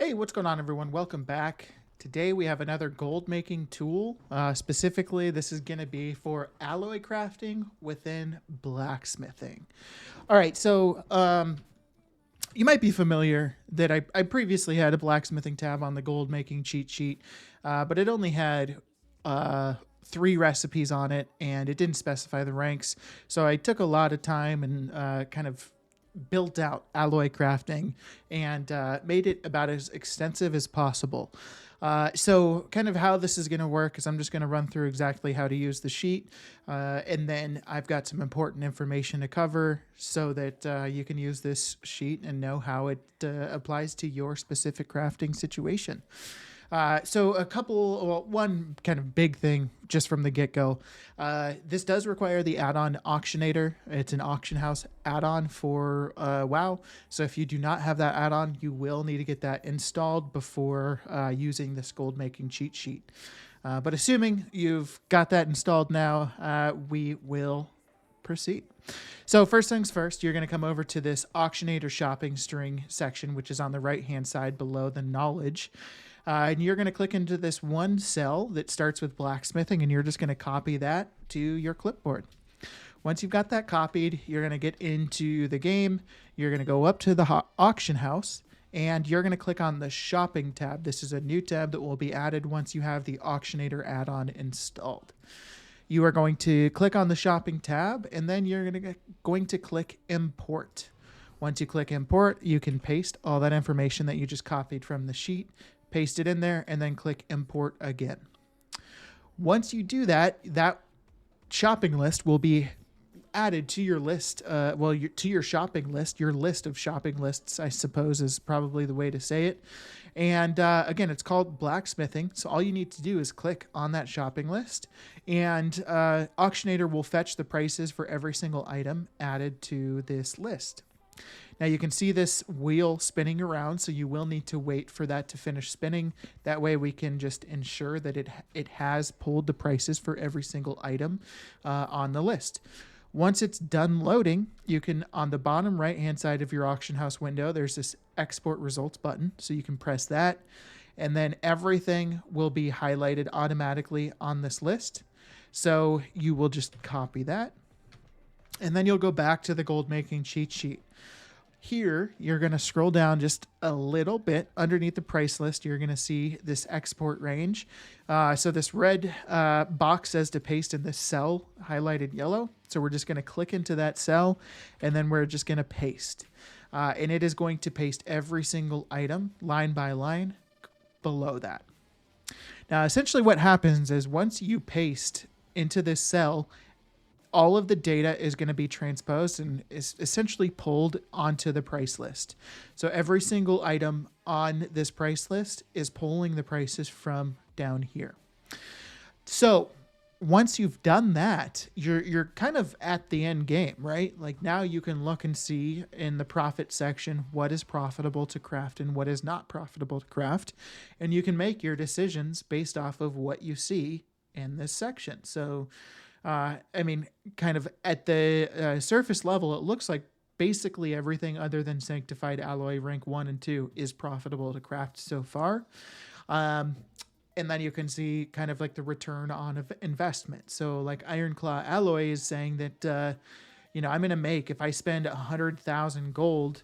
Hey, what's going on, everyone? Welcome back. Today we have another gold making tool. Specifically, this is going to be for alloy crafting within blacksmithing. All right, so you might be familiar that I previously had a blacksmithing tab on the gold making cheat sheet, but it only had uh, 3 recipes on it and it didn't specify the ranks. So I took a lot of time and kind of built out alloy crafting and made it about as extensive as possible. So kind of how this is going to work is I'm just going to run through exactly how to use the sheet. And then I've got some important information to cover so that you can use this sheet and know how it applies to your specific crafting situation. One kind of big thing just from the get-go. This does require the add-on Auctionator. It's an auction house add-on for WoW. So if you do not have that add-on, you will need to get that installed before using this gold making cheat sheet. But assuming you've got that installed now, we will proceed. So first things first, you're going to come over to this Auctionator shopping string section, which is on the right-hand side below the knowledge. And you're going to click into this one cell that starts with blacksmithing, and you're just going to copy that to your clipboard. Once you've got that copied, you're going to get into the game. You're going to go up to the auction house, and you're going to click on the shopping tab. This is a new tab that will be added once you have the Auctionator add-on installed. You are going to click on the shopping tab, and then you're going to click import. Once you click import, you can paste all that information that you just copied from the sheet, paste it in there, and then click import again. Once you do that, that shopping list will be added to your list. To your shopping list, your list of shopping lists, I suppose, is probably the way to say it. And again, it's called blacksmithing. So all you need to do is click on that shopping list, and Auctionator will fetch the prices for every single item added to this list. Now you can see this wheel spinning around, so you will need to wait for that to finish spinning. That way we can just ensure that it has pulled the prices for every single item on the list. Once it's done loading, you can, on the bottom right-hand side of your auction house window, there's this export results button. So you can press that, and then everything will be highlighted automatically on this list. So you will just copy that, and then you'll go back to the gold making cheat sheet. Here, you're going to scroll down just a little bit underneath the price list. You're going to see this export range. So this red box says to paste in this cell highlighted yellow. So we're just going to click into that cell, and then we're just going to paste. And it is going to paste every single item line by line below that. Now, essentially what happens is once you paste into this cell, all of the data is going to be transposed and is essentially pulled onto the price list. So every single item on this price list is pulling the prices from down here. So once you've done that, you're kind of at the end game, right? Like now you can look and see in the profit section what is profitable to craft and what is not profitable to craft. And you can make your decisions based off of what you see in this section. So kind of at the surface level, it looks like basically everything other than Sanctified Alloy rank 1 and 2 is profitable to craft so far. And then you can see kind of like the return on investment. So like Ironclaw Alloy is saying that, I'm going to make, if I spend 100,000 gold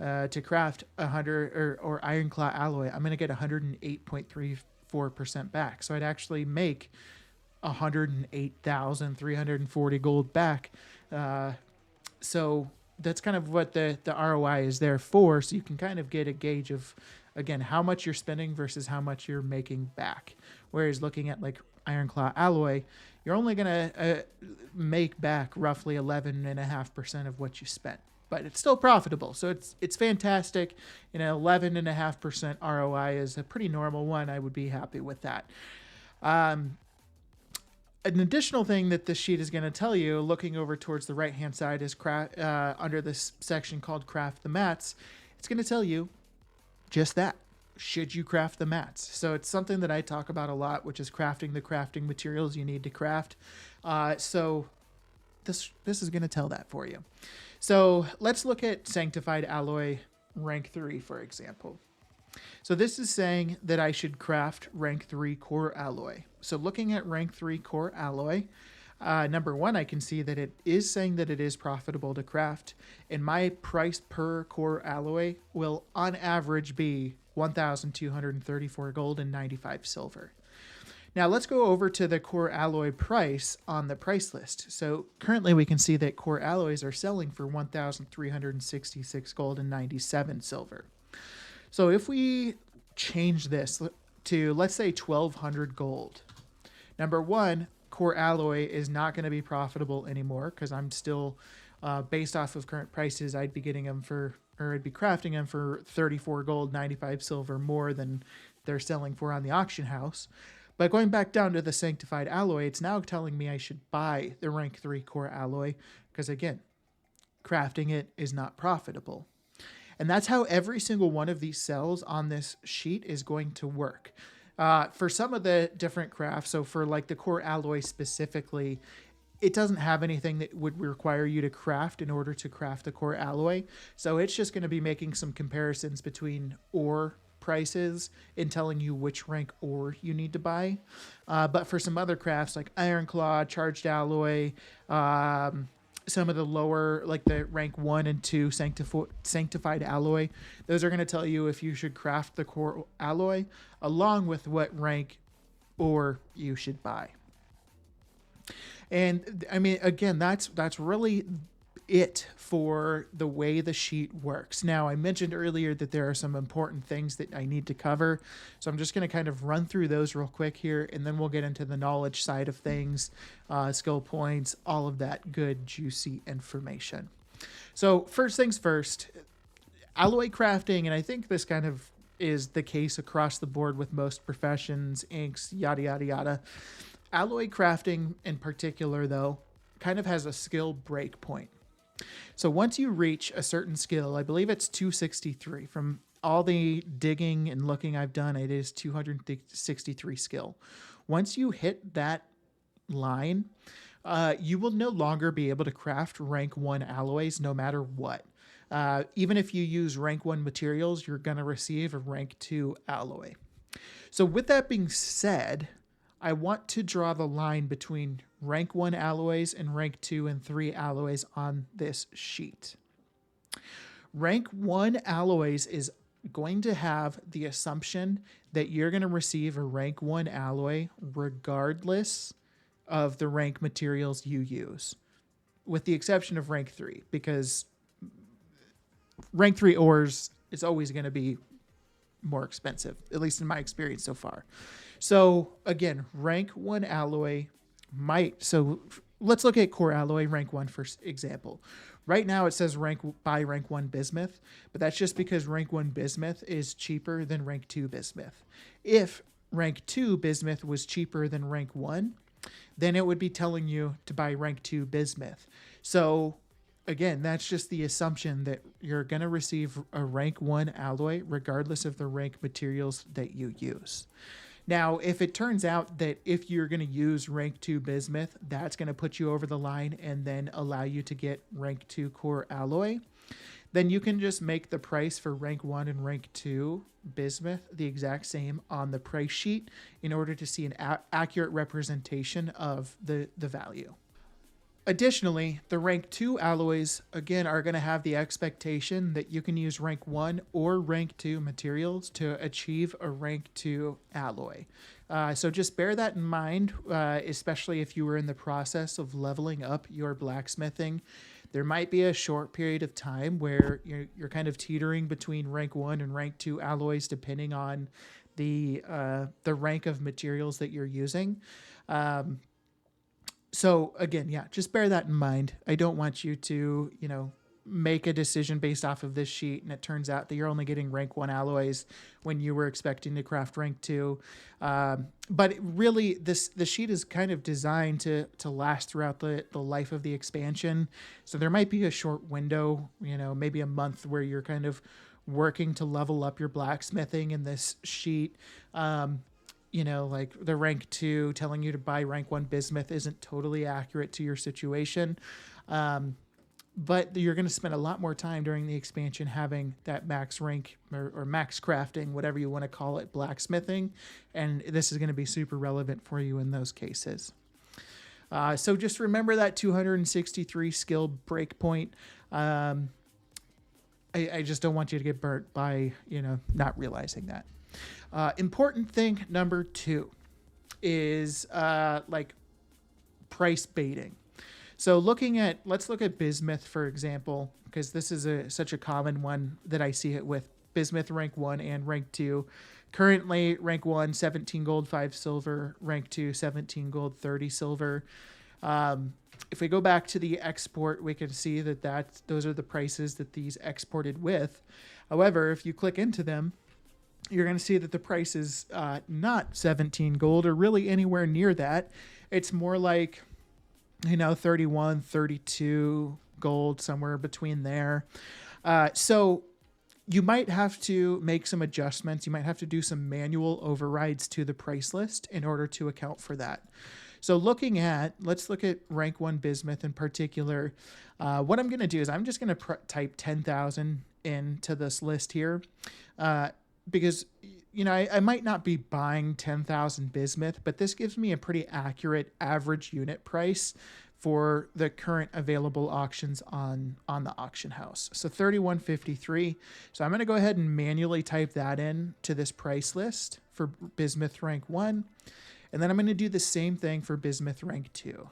to craft 100 or Ironclaw Alloy, I'm going to get 108.34% back. So I'd actually make 108,340 gold back. So that's kind of what the ROI is there for. So you can kind of get a gauge of, again, how much you're spending versus how much you're making back. Whereas looking at like Ironclaw Alloy, you're only going to make back roughly 11.5% of what you spent. But it's still profitable. So it's fantastic. 11.5% ROI is a pretty normal one. I would be happy with that. An additional thing that this sheet is going to tell you, looking over towards the right-hand side, is under this section called Craft the Mats. It's going to tell you just that. Should you craft the mats? So it's something that I talk about a lot, which is crafting the crafting materials you need to craft. So this is going to tell that for you. So let's look at Sanctified Alloy rank 3, for example. So this is saying that I should craft rank 3 core alloy. So looking at rank 3 core alloy, number one, I can see that it is saying that it is profitable to craft, and my price per core alloy will on average be 1,234 gold and 95 silver. Now let's go over to the core alloy price on the price list. So currently we can see that core alloys are selling for 1,366 gold and 97 silver. So if we change this to, let's say, 1,200 gold, number one, core alloy is not going to be profitable anymore because I'm still, based off of current prices, I'd be getting them for, or I'd be crafting them for 34 gold, 95 silver more than they're selling for on the auction house. But going back down to the sanctified alloy, it's now telling me I should buy the rank 3 core alloy because, again, crafting it is not profitable. And that's how every single one of these cells on this sheet is going to work. For some of the different crafts, so for like the core alloy specifically, it doesn't have anything that would require you to craft in order to craft the core alloy. So it's just going to be making some comparisons between ore prices and telling you which rank ore you need to buy. But for some other crafts like Iron Claw, Charged Alloy, some of the lower, like the rank 1 and 2 sanctified alloy, those are going to tell you if you should craft the core alloy along with what rank ore you should buy. And I mean, again, that's really it for the way the sheet works. Now, I mentioned earlier that there are some important things that I need to cover, so I'm just going to kind of run through those real quick here, and then we'll get into the knowledge side of things, skill points, all of that good, juicy information. So first things first, alloy crafting, and I think this kind of is the case across the board with most professions, inks, yada, yada, yada. Alloy crafting in particular, though, kind of has a skill break point. So once you reach a certain skill, I believe it's 263. From all the digging and looking I've done, it is 263 skill. Once you hit that line, you will no longer be able to craft rank 1 alloys no matter what. Even if you use rank 1 materials, you're going to receive a rank 2 alloy. So with that being said, I want to draw the line between rank 1 alloys and rank 2 and 3 alloys on this sheet. Rank 1 alloys is going to have the assumption that you're going to receive a rank 1 alloy regardless of the rank materials you use, with the exception of rank 3, because rank 3 ores is always going to be more expensive, at least in my experience so far. So again, rank 1 alloy might, so let's look at core alloy rank 1 for example. Right now it says buy rank 1 bismuth, but that's just because rank 1 bismuth is cheaper than rank 2 bismuth. If rank 2 bismuth was cheaper than rank 1, then it would be telling you to buy rank 2 bismuth. So again, that's just the assumption that you're going to receive a rank 1 alloy regardless of the rank materials that you use. Now, if it turns out that if you're going to use rank 2 bismuth, that's going to put you over the line and then allow you to get rank 2 core alloy, then you can just make the price for rank 1 and rank 2 bismuth the exact same on the price sheet in order to see an accurate representation of the value. Additionally, the rank 2 alloys, again, are going to have the expectation that you can use rank 1 or rank 2 materials to achieve a rank 2 alloy. So just bear that in mind, especially if you were in the process of leveling up your blacksmithing. There might be a short period of time where you're kind of teetering between rank 1 and rank 2 alloys depending on the rank of materials that you're using. So again, yeah, just bear that in mind. I don't want you to, make a decision based off of this sheet and it turns out that you're only getting rank 1 alloys when you were expecting to craft rank 2. But really, the sheet is kind of designed to last throughout the life of the expansion. So there might be a short window, maybe a month where you're kind of working to level up your blacksmithing in this sheet. Like the rank 2 telling you to buy rank 1 bismuth isn't totally accurate to your situation. but you're going to spend a lot more time during the expansion having that max rank or max crafting, whatever you want to call it, blacksmithing. And this is going to be super relevant for you in those cases. So just remember that 263 skill breakpoint. I just don't want you to get burnt by, not realizing that. Important thing number 2 is like price baiting. So let's look at bismuth, for example, because this is such a common one that I see it with bismuth rank 1 and rank 2. Currently, rank 1, 17 gold, 5 silver. Rank 2, 17 gold, 30 silver. If we go back to the export, we can see that those are the prices that these exported with. However, if you click into them, you're going to see that the price is not 17 gold or really anywhere near that. It's more like 31, 32 gold, somewhere between there. So you might have to make some adjustments. You might have to do some manual overrides to the price list in order to account for that. So let's look at rank 1 bismuth in particular. What I'm going to do is I'm just going to type 10,000 into this list here because I might not be buying 10,000 bismuth, but this gives me a pretty accurate average unit price for the current available auctions on the auction house. So 31.53. So I'm going to go ahead and manually type that in to this price list for bismuth rank 1. And then I'm going to do the same thing for bismuth rank 2.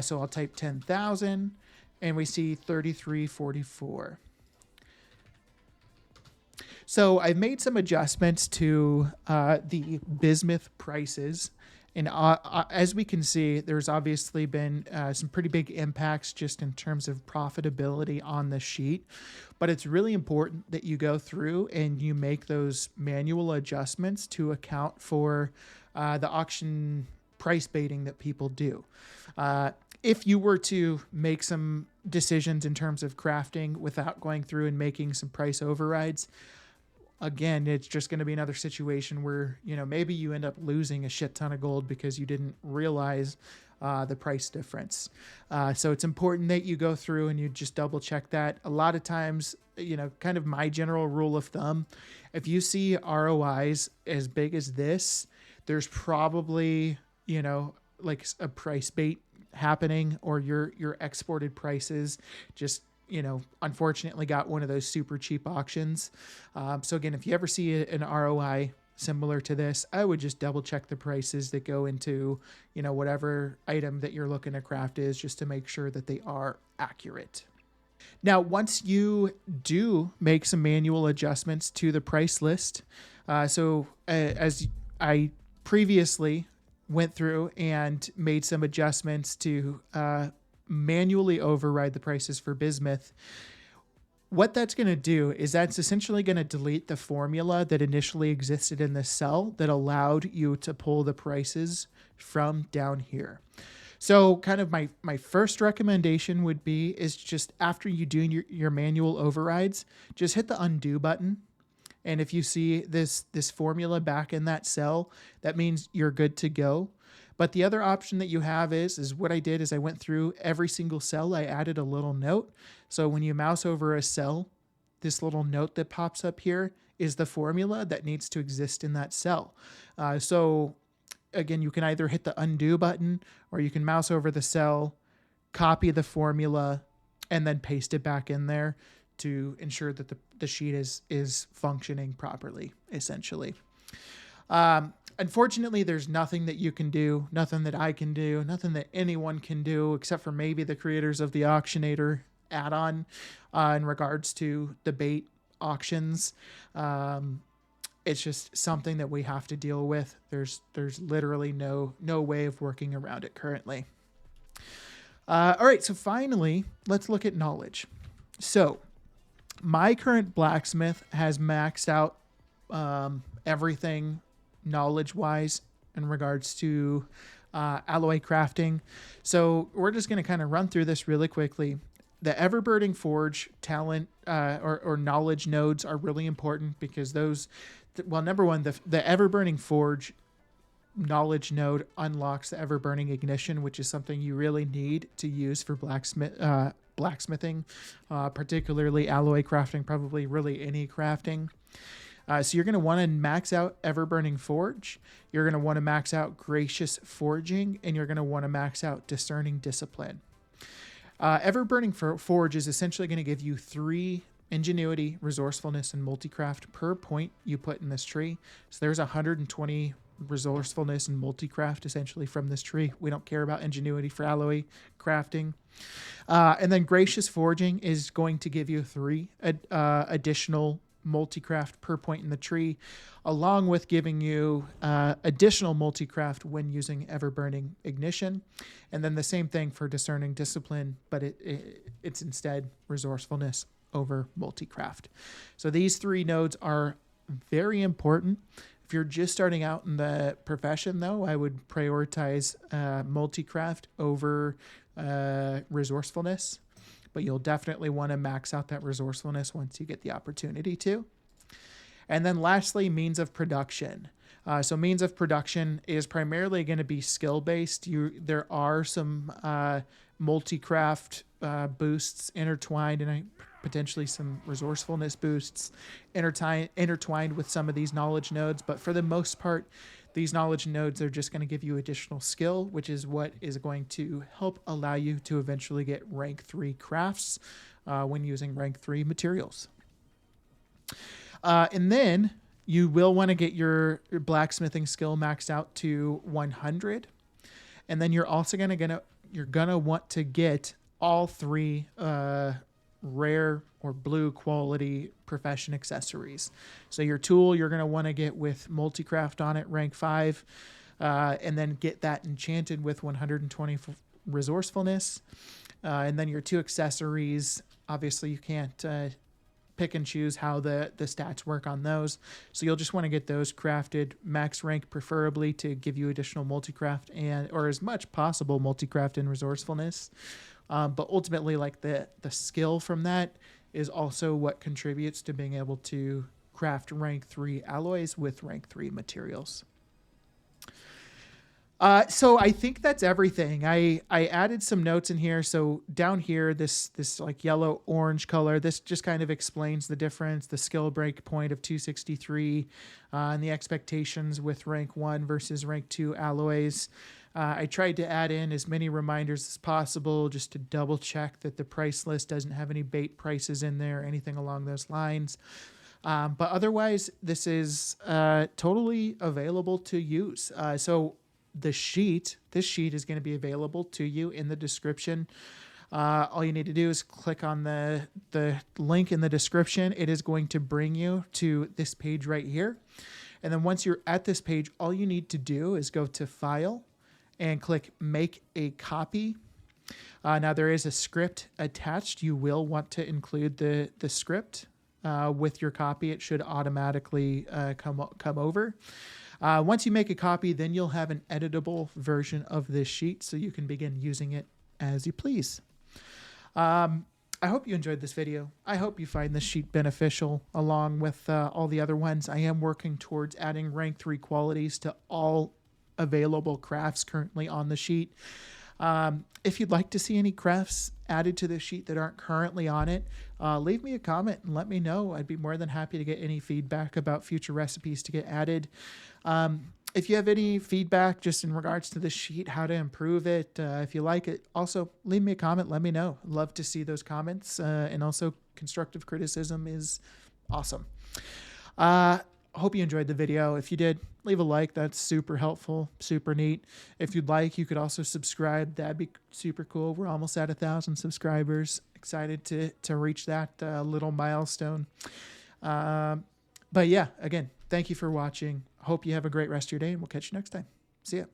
So I'll type 10,000 and we see 33.44. So I've made some adjustments to the bismuth prices. And as we can see, there's obviously been some pretty big impacts just in terms of profitability on the sheet. But it's really important that you go through and you make those manual adjustments to account for the auction price baiting that people do. If you were to make some decisions in terms of crafting without going through and making some price overrides, again, it's just going to be another situation where, maybe you end up losing a shit ton of gold because you didn't realize the price difference. So it's important that you go through and you just double check that. A lot of times, kind of my general rule of thumb, if you see ROIs as big as this, there's probably, like a price bait happening, or your exported prices just unfortunately got one of those super cheap auctions. So again, if you ever see an ROI similar to this, I would just double check the prices that go into, whatever item that you're looking to craft is, just to make sure that they are accurate. Now, once you do make some manual adjustments to the price list, as I previously went through and made some adjustments to manually override the prices for bismuth, what that's going to do is that's essentially going to delete the formula that initially existed in the cell that allowed you to pull the prices from down here. So kind of my first recommendation would be is just after you do your manual overrides, just hit the undo button. And if you see this formula back in that cell, that means you're good to go. But the other option that you have is what I did is I went through every single cell. I added a little note. So when you mouse over a cell, this little note that pops up here is the formula that needs to exist in that cell. So again, you can either hit the undo button or you can mouse over the cell, copy the formula, and then paste it back in there to ensure that the sheet is functioning properly, essentially. Unfortunately, there's nothing that you can do, nothing that I can do, nothing that anyone can do, except for maybe the creators of the Auctionator add-on in regards to the bait auctions. It's just something that we have to deal with. There's literally no way of working around it currently. All right, so finally, let's look at knowledge. So my current blacksmith has maxed out everything knowledge-wise in regards to alloy crafting. So we're just going to kind of run through this really quickly. The Everburning Forge talent or knowledge nodes are really important because those, well, number one, the Everburning Forge knowledge node unlocks the ever burning ignition, which is something you really need to use for blacksmithing, particularly alloy crafting, probably really any crafting. So you're going to want to max out ever burning forge. You're going to want to max out gracious forging, and you're going to want to max out discerning discipline. Ever burning forge is essentially going to give you 3 ingenuity, resourcefulness, and multicraft per point you put in this tree. So there's 120 resourcefulness and multicraft essentially from this tree. We don't care about ingenuity for alloy crafting. And then gracious forging is going to give you 3 additional multicraft per point in the tree, along with giving you additional multicraft when using ever burning ignition. And then the same thing for discerning discipline, but it's instead resourcefulness over multicraft. So these 3 nodes are very important. If you're just starting out in the profession, though, I would prioritize multicraft over resourcefulness, but you'll definitely want to max out that resourcefulness once you get the opportunity to. And then lastly, means of production. So means of production is primarily going to be skill-based. There are some multicraft boosts intertwined, and potentially some resourcefulness boosts intertwined with some of these knowledge nodes. But for the most part, these knowledge nodes are just going to give you additional skill, which is what is going to help allow you to eventually get rank 3 crafts when using rank 3 materials. And then you will want to get your blacksmithing skill maxed out to 100. And then you're also gonna want to get all 3 rare or blue quality profession accessories. So your tool you're going to want to get with multicraft on it, rank 5, and then get that enchanted with 120 resourcefulness. And then your 2 accessories, obviously you can't pick and choose how the stats work on those. So you'll just want to get those crafted max rank, preferably to give you additional multicraft or as much possible multicraft and resourcefulness. But ultimately, like the skill from that is also what contributes to being able to craft rank 3 alloys with rank 3 materials. So I think that's everything. I added some notes in here. So down here, this like yellow orange color, this just kind of explains the difference, the skill break point of 263, and the expectations with rank 1 versus rank 2 alloys. I tried to add in as many reminders as possible just to double check that the price list doesn't have any bait prices in there, anything along those lines. But otherwise, this is totally available to use. So this sheet is going to be available to you in the description. All you need to do is click on the link in the description. It is going to bring you to this page right here. And then once you're at this page, all you need to do is go to File and click Make a Copy. Now there is a script attached. You will want to include the script with your copy. It should automatically come over. Once you make a copy, then you'll have an editable version of this sheet so you can begin using it as you please. I hope you enjoyed this video. I hope you find this sheet beneficial along with all the other ones. I am working towards adding rank 3 qualities to all available crafts currently on the sheet. If you'd like to see any crafts added to this sheet that aren't currently on it, leave me a comment and let me know. I'd be more than happy to get any feedback about future recipes to get added. If you have any feedback just in regards to the sheet, how to improve it, if you like it, also leave me a comment. Let me know. Love to see those comments. And also constructive criticism is awesome. Hope you enjoyed the video. If you did, leave a like. That's super helpful, super neat. If you'd like, you could also subscribe. That'd be super cool. We're almost at 1,000 subscribers. Excited to reach that little milestone. But yeah, again, thank you for watching. Hope you have a great rest of your day, and we'll catch you next time. See ya.